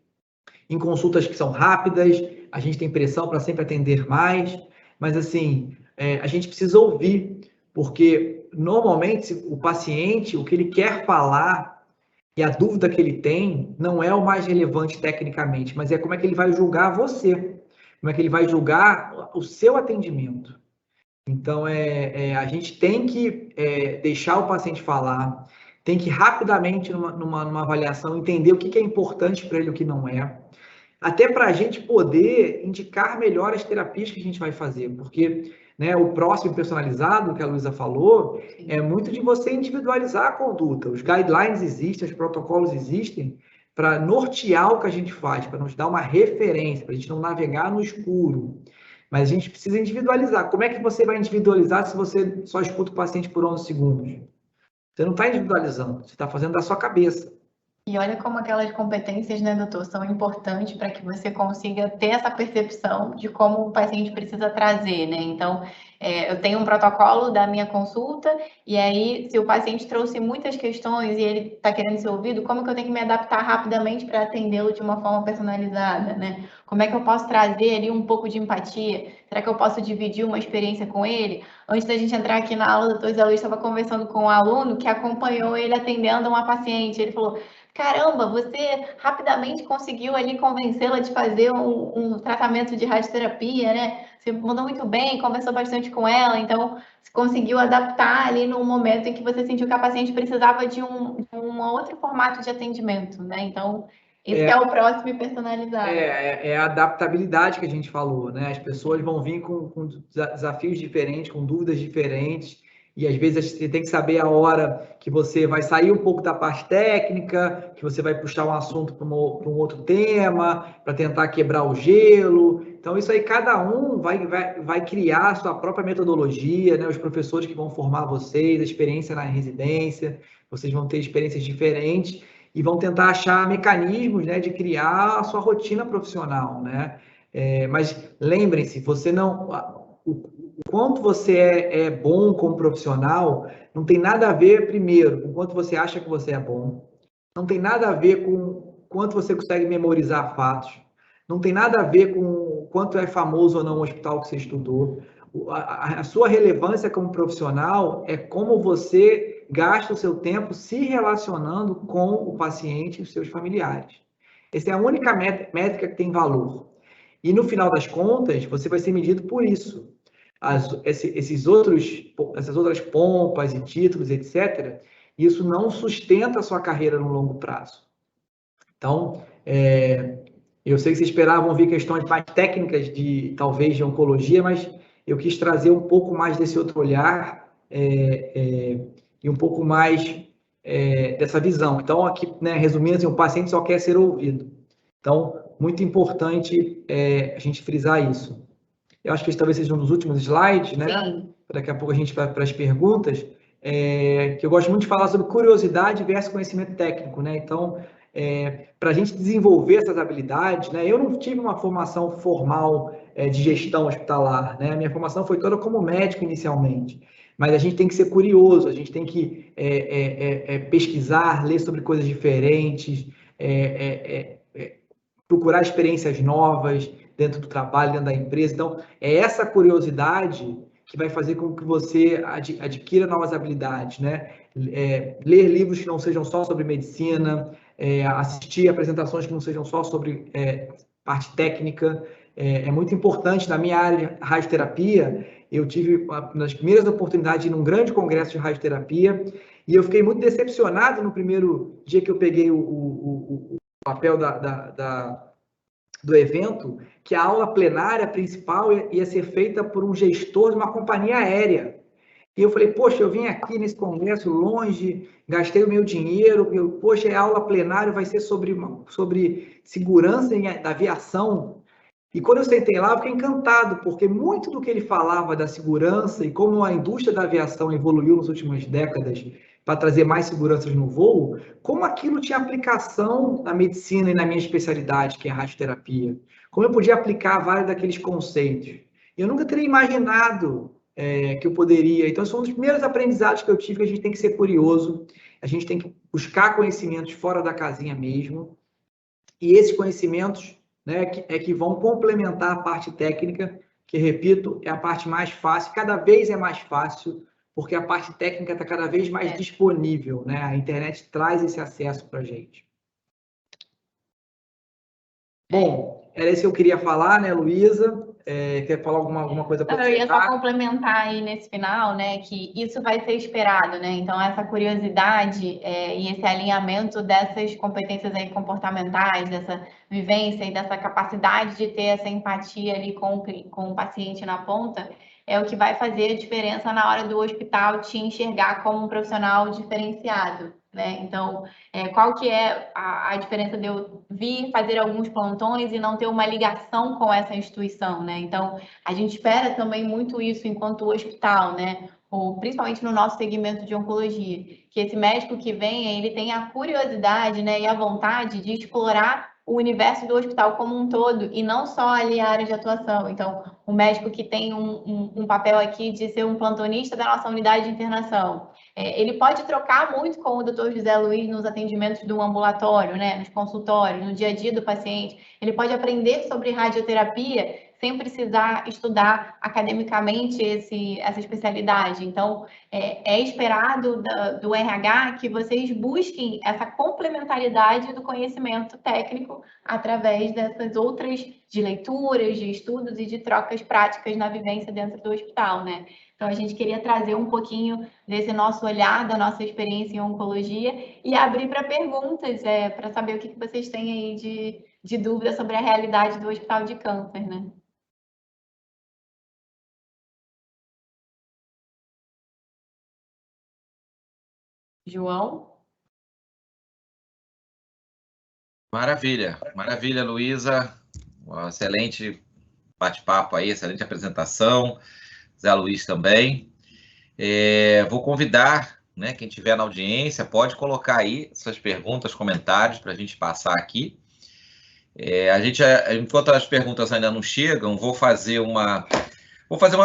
em consultas que são rápidas, a gente tem pressão para sempre atender mais, mas assim, a gente precisa ouvir, porque normalmente o paciente, o que ele quer falar e a dúvida que ele tem não é o mais relevante tecnicamente, mas é como é que ele vai julgar você, como é que ele vai julgar o seu atendimento. Então, a gente tem que deixar o paciente falar, tem que rapidamente, numa avaliação, entender o que é importante para ele e o que não é, até para a gente poder indicar melhor as terapias que a gente vai fazer, porque, né, o próximo personalizado, que a Luísa falou, é muito de você individualizar a conduta. Os guidelines existem, os protocolos existem para nortear o que a gente faz, para nos dar uma referência, para a gente não navegar no escuro. Mas a gente precisa individualizar. Como é que você vai individualizar se você só escuta o paciente por 11 segundos? Você não está individualizando, você está fazendo da sua cabeça. E olha como aquelas competências, né, doutor, são importantes para que você consiga ter essa percepção de como o paciente precisa trazer, né? Então, eu tenho um protocolo da minha consulta, e aí, se o paciente trouxe muitas questões e ele está querendo ser ouvido, como que eu tenho que me adaptar rapidamente para atendê-lo de uma forma personalizada, né? Como é que eu posso trazer ali um pouco de empatia? Será que eu posso dividir uma experiência com ele? Antes da gente entrar aqui na aula, o doutor Zé Luiz estava conversando com um aluno que acompanhou ele atendendo uma paciente. Ele falou: caramba, você rapidamente conseguiu ali convencê-la de fazer um tratamento de radioterapia, né? Você mandou muito bem, conversou bastante com ela, então você conseguiu adaptar ali no momento em que você sentiu que a paciente precisava de um outro formato de atendimento, né? Então, esse é o próximo e personalizado. É a adaptabilidade que a gente falou, né? As pessoas vão vir com desafios diferentes, com dúvidas diferentes, e às vezes você tem que saber a hora que você vai sair um pouco da parte técnica, que você vai puxar um assunto para um outro tema, para tentar quebrar o gelo. Então, isso aí, cada um vai criar a sua própria metodologia, né? Os professores que vão formar vocês, a experiência na residência, vocês vão ter experiências diferentes e vão tentar achar mecanismos, né, de criar a sua rotina profissional, né? Mas lembrem-se, você não... O quanto você é bom como profissional não tem nada a ver, primeiro, com quanto você acha que você é bom. Não tem nada a ver com quanto você consegue memorizar fatos. não tem nada a ver com o quanto é famoso ou não o hospital que você estudou. A sua relevância como profissional é como você gasta o seu tempo se relacionando com o paciente e os seus familiares. Essa é a única métrica que tem valor. E no final das contas, você vai ser medido por isso. Essas outras pompas e títulos, etc., isso não sustenta a sua carreira no longo prazo. Então, eu sei que vocês esperavam ver questões mais técnicas talvez de oncologia, mas eu quis trazer um pouco mais desse outro olhar e um pouco mais dessa visão. Então, aqui, né, resumindo, assim, o paciente só quer ser ouvido. Então, muito importante a gente frisar isso. Eu acho que esse talvez seja um dos últimos slides, né? Sim. Daqui a pouco a gente vai para as perguntas, que eu gosto muito de falar sobre curiosidade versus conhecimento técnico, né? Então, para a gente desenvolver essas habilidades, né? Eu não tive uma formação formal de gestão hospitalar, né? A minha formação foi toda como médico inicialmente, mas a gente tem que ser curioso, a gente tem que pesquisar, ler sobre coisas diferentes, procurar experiências novas dentro do trabalho, dentro da empresa. Então, é essa curiosidade que vai fazer com que você adquira novas habilidades, né? Ler livros que não sejam só sobre medicina, assistir apresentações que não sejam só sobre parte técnica. É muito importante. Na minha área de radioterapia, eu tive uma das primeiras oportunidades de ir num grande congresso de radioterapia e eu fiquei muito decepcionado no primeiro dia que eu peguei o papel do evento, que a aula plenária principal ia ser feita por um gestor de uma companhia aérea. E eu falei, poxa, eu vim aqui nesse congresso longe, gastei o meu dinheiro, poxa, a aula plenária vai ser sobre segurança da aviação. E quando eu sentei lá, eu fiquei encantado, porque muito do que ele falava da segurança e como a indústria da aviação evoluiu nas últimas décadas para trazer mais seguranças no voo, como aquilo tinha aplicação na medicina e na minha especialidade, que é a radioterapia. Como eu podia aplicar vários daqueles conceitos. Eu nunca teria imaginado que eu poderia. Então, são os primeiros aprendizados que eu tive, que a gente tem que ser curioso, a gente tem que buscar conhecimentos fora da casinha mesmo, e esses conhecimentos, né, que vão complementar a parte técnica, que, repito, é a parte mais fácil, cada vez é mais fácil, porque a parte técnica está cada vez mais disponível, né? A internet traz esse acesso para a gente. Bom, era isso que eu queria falar, né, Luísa? Quer falar alguma coisa para você? Eu ia só complementar aí nesse final, né, que isso vai ser esperado, né? Então, essa curiosidade e esse alinhamento dessas competências aí comportamentais, dessa vivência e dessa capacidade de ter essa empatia ali com o paciente na ponta, é o que vai fazer a diferença na hora do hospital te enxergar como um profissional diferenciado, né? Então, qual que é a diferença de eu vir fazer alguns plantões e não ter uma ligação com essa instituição, né? Então, a gente espera também muito isso enquanto hospital, né? Ou principalmente no nosso segmento de oncologia, que esse médico que vem, ele tem a curiosidade, né, e a vontade de explorar o universo do hospital como um todo e não só ali a área de atuação. Então, o médico que tem um papel aqui de ser um plantonista da nossa unidade de internação, ele pode trocar muito com o Dr. José Luiz nos atendimentos do ambulatório, né, nos consultórios, no dia a dia do paciente. Ele pode aprender sobre radioterapia sem precisar estudar academicamente essa especialidade. Então, é esperado do RH que vocês busquem essa complementaridade do conhecimento técnico através dessas outras de leituras, de estudos e de trocas práticas na vivência dentro do hospital, né? Então, a gente queria trazer um pouquinho desse nosso olhar, da nossa experiência em oncologia e abrir para perguntas, para saber o que vocês têm aí de dúvida sobre a realidade do Hospital de Câncer, né? João? Maravilha, maravilha, Luísa. Um excelente bate-papo aí, excelente apresentação. Zé Luiz também. Vou convidar, né, quem estiver na audiência, pode colocar aí suas perguntas, comentários para a gente passar aqui. Enquanto as perguntas ainda não chegam, vou fazer uma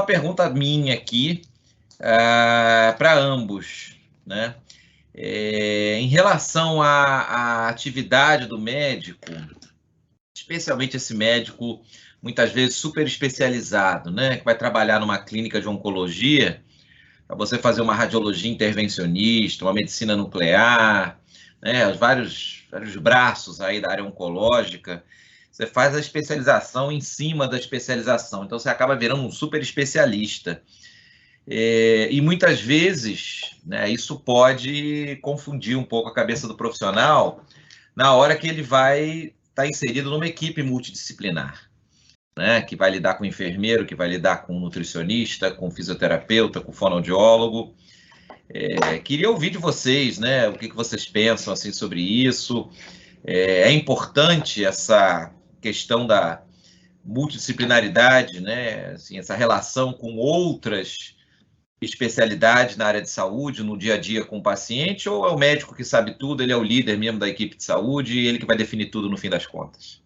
pergunta minha aqui para ambos, né? Em relação à atividade do médico, especialmente esse médico, muitas vezes super especializado, né, que vai trabalhar numa clínica de oncologia, para você fazer uma radiologia intervencionista, uma medicina nuclear, né, os vários braços aí da área oncológica, você faz a especialização em cima da especialização, então você acaba virando um super especialista. E muitas vezes, né, isso pode confundir um pouco a cabeça do profissional na hora que ele vai estar inserido numa equipe multidisciplinar, né, que vai lidar com enfermeiro, que vai lidar com nutricionista, com fisioterapeuta, com fonoaudiólogo. Queria ouvir de vocês, né, o que vocês pensam assim, sobre isso. É importante essa questão da multidisciplinaridade, né, assim, essa relação com outras especialidades na área de saúde, no dia a dia com o paciente, ou é o médico que sabe tudo, ele é o líder mesmo da equipe de saúde e ele que vai definir tudo no fim das contas?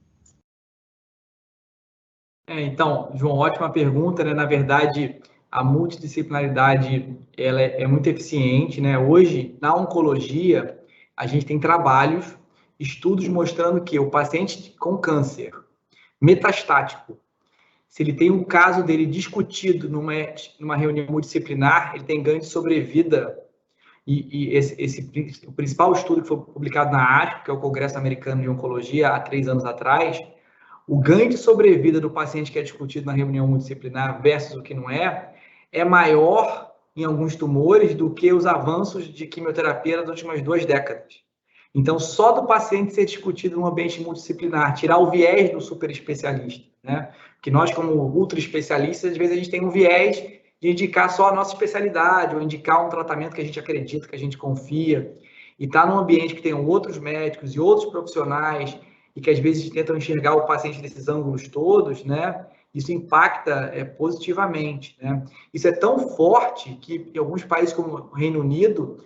Então, João, ótima pergunta, né? Na verdade, a multidisciplinaridade ela é muito eficiente, né? Hoje, na oncologia, a gente tem trabalhos, estudos mostrando que o paciente com câncer metastático, se ele tem um caso dele discutido numa reunião multidisciplinar, ele tem ganho de sobrevida. O principal estudo que foi publicado na ASCO, que é o Congresso Americano de Oncologia, há 3 anos atrás, o ganho de sobrevida do paciente que é discutido na reunião multidisciplinar versus o que não é maior em alguns tumores do que os avanços de quimioterapia nas últimas 2 décadas. Então, só do paciente ser discutido num ambiente multidisciplinar, tirar o viés do super especialista, né? Porque nós, como ultra especialistas, às vezes a gente tem um viés de indicar só a nossa especialidade, ou indicar um tratamento que a gente acredita, que a gente confia, e estar num ambiente que tenham outros médicos e outros profissionais, e que às vezes tentam enxergar o paciente desses ângulos todos, né? Isso impacta positivamente, né? Isso é tão forte que em alguns países como o Reino Unido,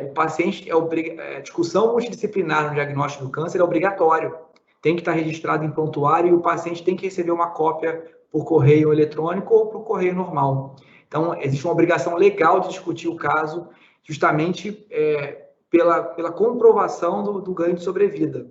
o paciente, a discussão multidisciplinar no diagnóstico do câncer é obrigatório. Tem que estar registrado em prontuário e o paciente tem que receber uma cópia por correio eletrônico ou por correio normal. Então, existe uma obrigação legal de discutir o caso justamente pela comprovação do ganho de sobrevida.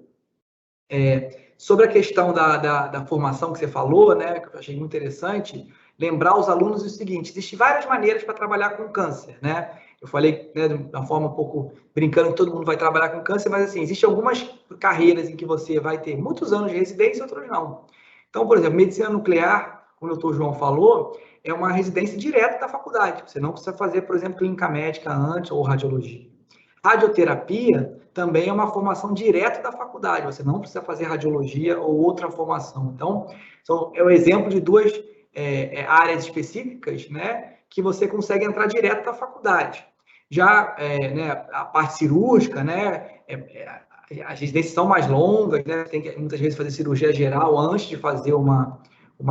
Sobre a questão da formação que você falou, né, que eu achei muito interessante, lembrar aos alunos o seguinte: existem várias maneiras para trabalhar com câncer, né? Eu falei, né, de uma forma um pouco brincando que todo mundo vai trabalhar com câncer, mas assim, existem algumas carreiras em que você vai ter muitos anos de residência e outros não. Então, por exemplo, medicina nuclear, como o doutor João falou, é uma residência direta da faculdade. Você não precisa fazer, por exemplo, clínica médica antes ou radiologia. Radioterapia também é uma formação direta da faculdade. Você não precisa fazer radiologia ou outra formação. Então, é um exemplo de 2 áreas específicas, né, que você consegue entrar direto da faculdade. Já né, a parte cirúrgica, né, as residências são mais longas, né, tem que muitas vezes fazer cirurgia geral antes de fazer uma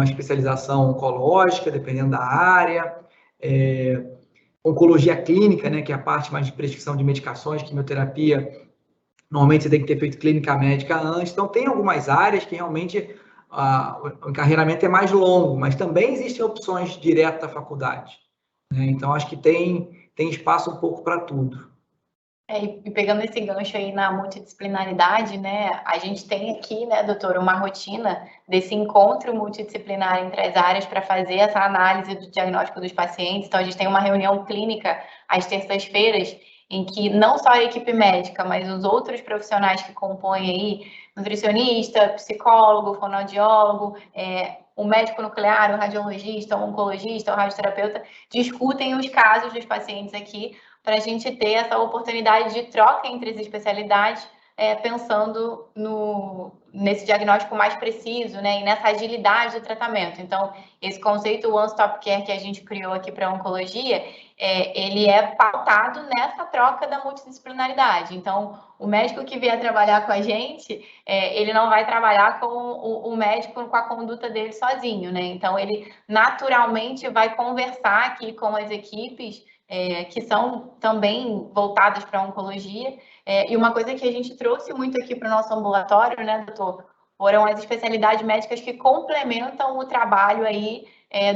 especialização oncológica, dependendo da área. Oncologia clínica, né, que é a parte mais de prescrição de medicações, quimioterapia, normalmente você tem que ter feito clínica médica antes. Então, tem algumas áreas que realmente o encarreiramento é mais longo, mas também existem opções direto da faculdade, né? Então, acho que tem espaço um pouco para tudo. E pegando esse gancho aí na multidisciplinaridade, né, a gente tem aqui, né, doutor, uma rotina desse encontro multidisciplinar entre as áreas para fazer essa análise do diagnóstico dos pacientes. Então, a gente tem uma reunião clínica às terças-feiras, em que não só a equipe médica, mas os outros profissionais que compõem aí, nutricionista, psicólogo, fonoaudiólogo, o médico nuclear, o radiologista, o oncologista, o radioterapeuta, discutem os casos dos pacientes aqui, para a gente ter essa oportunidade de troca entre as especialidades, pensando nesse diagnóstico mais preciso, né, e nessa agilidade do tratamento. Então, esse conceito One Stop Care que a gente criou aqui para a oncologia, ele é pautado nessa troca da multidisciplinaridade. Então, o médico que vier trabalhar com a gente, ele não vai trabalhar com o médico com a conduta dele sozinho, né? Então, ele naturalmente vai conversar aqui com as equipes que são também voltadas para a oncologia. E uma coisa que a gente trouxe muito aqui para o nosso ambulatório, né, doutor, foram as especialidades médicas que complementam o trabalho aí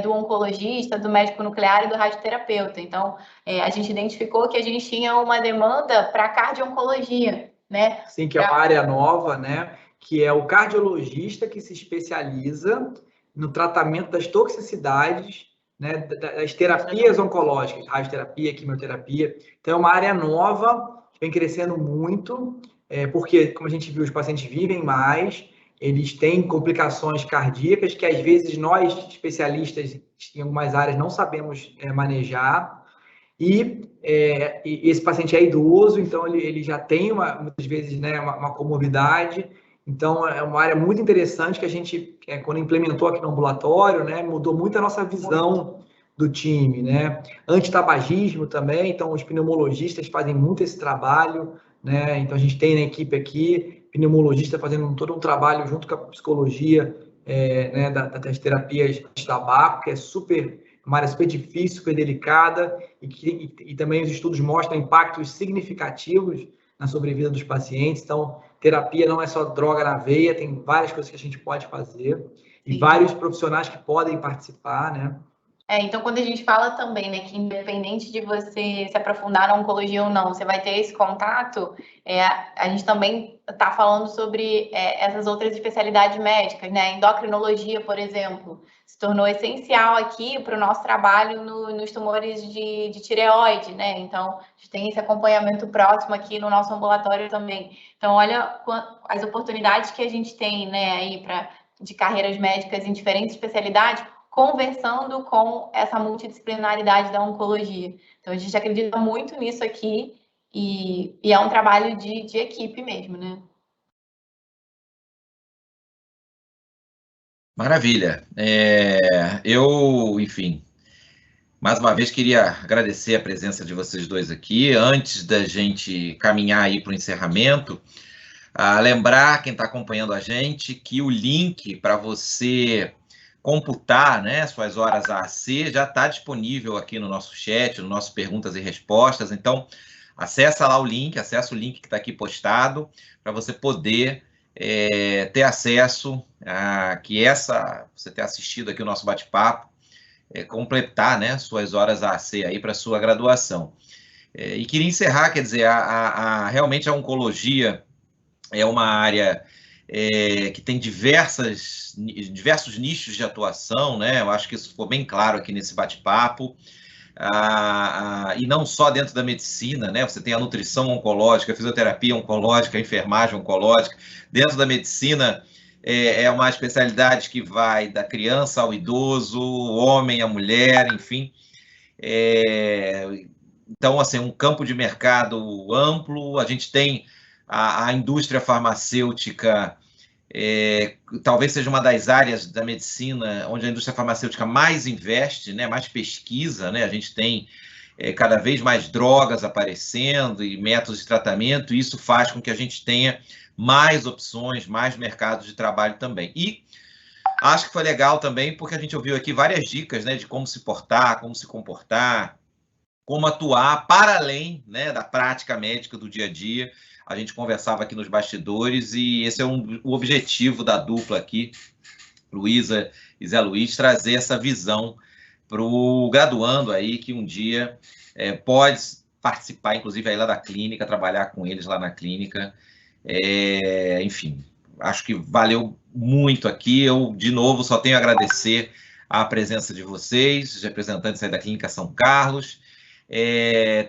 do oncologista, do médico nuclear e do radioterapeuta. Então, a gente identificou que a gente tinha uma demanda para cardio-oncologia, né? Sim, que é uma área nova, né? que é o cardiologista que se especializa no tratamento das toxicidades, né, das terapias oncológicas, radioterapia, quimioterapia. Então, é uma área nova, que vem crescendo muito, porque, como a gente viu, os pacientes vivem mais, eles têm complicações cardíacas que, às vezes, nós, especialistas em algumas áreas, não sabemos manejar. E esse paciente é idoso, então ele já tem, muitas vezes, né, uma comorbidade. Então, é uma área muito interessante que a gente, quando implementou aqui no ambulatório, né, mudou muito a nossa visão do time, né? Antitabagismo também, então os pneumologistas fazem muito esse trabalho, né? Então, a gente tem na equipe aqui, pneumologista fazendo todo um trabalho junto com a psicologia, né, das terapias de tabaco, que é uma área super difícil, super delicada, e também os estudos mostram impactos significativos na sobrevida dos pacientes. Então, terapia não é só droga na veia, tem várias coisas que a gente pode fazer e vários profissionais que podem participar, né? Então, quando a gente fala também, né, que independente de você se aprofundar na oncologia ou não, você vai ter esse contato, a gente também está falando sobre essas outras especialidades médicas, né? A endocrinologia, por exemplo, se tornou essencial aqui para o nosso trabalho nos tumores de tireoide, né? Então, a gente tem esse acompanhamento próximo aqui no nosso ambulatório também. Então, olha as oportunidades que a gente tem, né, aí de carreiras médicas em diferentes especialidades, conversando com essa multidisciplinaridade da oncologia. Então, a gente acredita muito nisso aqui e é um trabalho de equipe mesmo, né? Maravilha. Enfim, mais uma vez queria agradecer a presença de vocês dois aqui. Antes da gente caminhar aí para o encerramento, lembrar quem está acompanhando a gente que o link para você computar, né, suas horas AAC já está disponível aqui no nosso chat, no nosso perguntas e respostas. Então, acessa lá o link, acessa o link que está aqui postado para você poder ter acesso a você ter assistido aqui o nosso bate-papo, completar, né, suas horas AAC aí para sua graduação. E queria encerrar, quer dizer, realmente a oncologia é uma área que tem diversos nichos de atuação, né? Eu acho que isso ficou bem claro aqui nesse bate-papo. E não só dentro da medicina, né? Você tem a nutrição oncológica, a fisioterapia oncológica, a enfermagem oncológica. Dentro da medicina, é uma especialidade que vai da criança ao idoso, o homem, a mulher, enfim. Então, assim, um campo de mercado amplo. A gente tem a indústria farmacêutica, talvez seja uma das áreas da medicina onde a indústria farmacêutica mais investe, né, mais pesquisa, né? A gente tem cada vez mais drogas aparecendo e métodos de tratamento, e isso faz com que a gente tenha mais opções, mais mercados de trabalho também. E acho que foi legal também porque a gente ouviu aqui várias dicas, né, de como se portar, como se comportar, como atuar para além, né, da prática médica do dia a dia. A gente conversava aqui nos bastidores e esse é o objetivo da dupla aqui, Luísa e Zé Luiz, trazer essa visão para o graduando aí que um dia pode participar, inclusive, aí lá da clínica, trabalhar com eles lá na clínica. Enfim, acho que valeu muito aqui. Eu, de novo, só tenho a agradecer a presença de vocês, os representantes aí da Clínica São Carlos.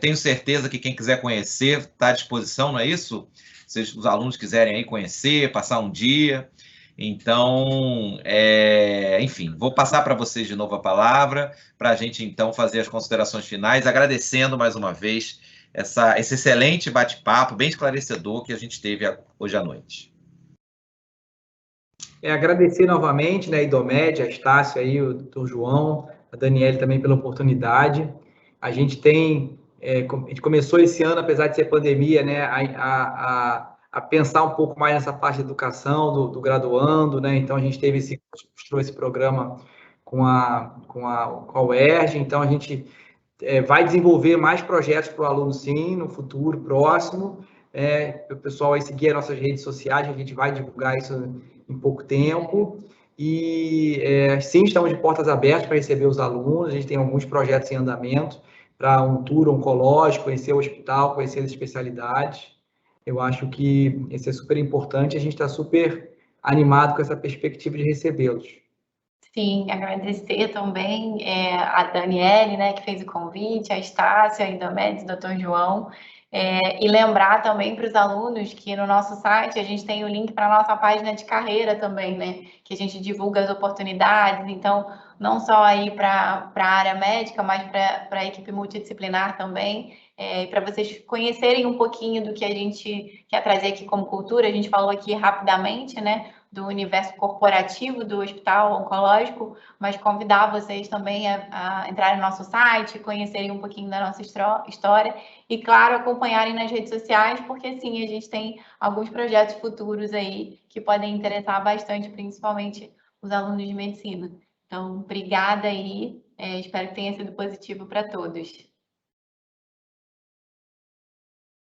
Tenho certeza que quem quiser conhecer está à disposição, não é isso? Se os alunos quiserem aí conhecer, passar um dia. Então, enfim, vou passar para vocês de novo a palavra, para a gente, então, fazer as considerações finais, agradecendo mais uma vez esse excelente bate-papo, bem esclarecedor que a gente teve hoje à noite. Agradecer novamente, né, a IDOMED, a Estácio aí, o doutor João, a Daniele também pela oportunidade. A gente começou esse ano, apesar de ser pandemia, né, a pensar um pouco mais nessa parte de educação do graduando, né? Então a gente mostrou esse programa com a UERJ. Então a gente vai desenvolver mais projetos para o aluno, sim, no futuro próximo. O pessoal vai seguir as nossas redes sociais, a gente vai divulgar isso em pouco tempo. E sim, estamos de portas abertas para receber os alunos. A gente tem alguns projetos em andamento para um tour oncológico, conhecer o hospital, conhecer as especialidades. Eu acho que isso é super importante, a gente está super animado com essa perspectiva de recebê-los. Sim, agradecer também a Daniele, né, que fez o convite, a Estácia, a Idomedes, o Dr. João, e lembrar também para os alunos que no nosso site a gente tem o link para a nossa página de carreira também, né, que a gente divulga as oportunidades, então, não só aí para a área médica, mas para a equipe multidisciplinar também, para vocês conhecerem um pouquinho do que a gente quer trazer aqui como cultura. A gente falou aqui rapidamente, né, do universo corporativo do Hospital Oncológico, mas convidar vocês também a entrarem no nosso site, conhecerem um pouquinho da nossa história e, claro, acompanharem nas redes sociais, porque sim, a gente tem alguns projetos futuros aí que podem interessar bastante, principalmente os alunos de medicina. Então, obrigada aí, espero que tenha sido positivo para todos.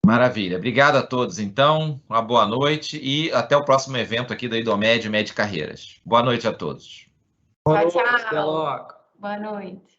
Maravilha. Obrigado a todos, então. Uma boa noite e até o próximo evento aqui da Idomed Med Carreiras. Boa noite a todos. Tchau, tchau. Até logo. Boa noite.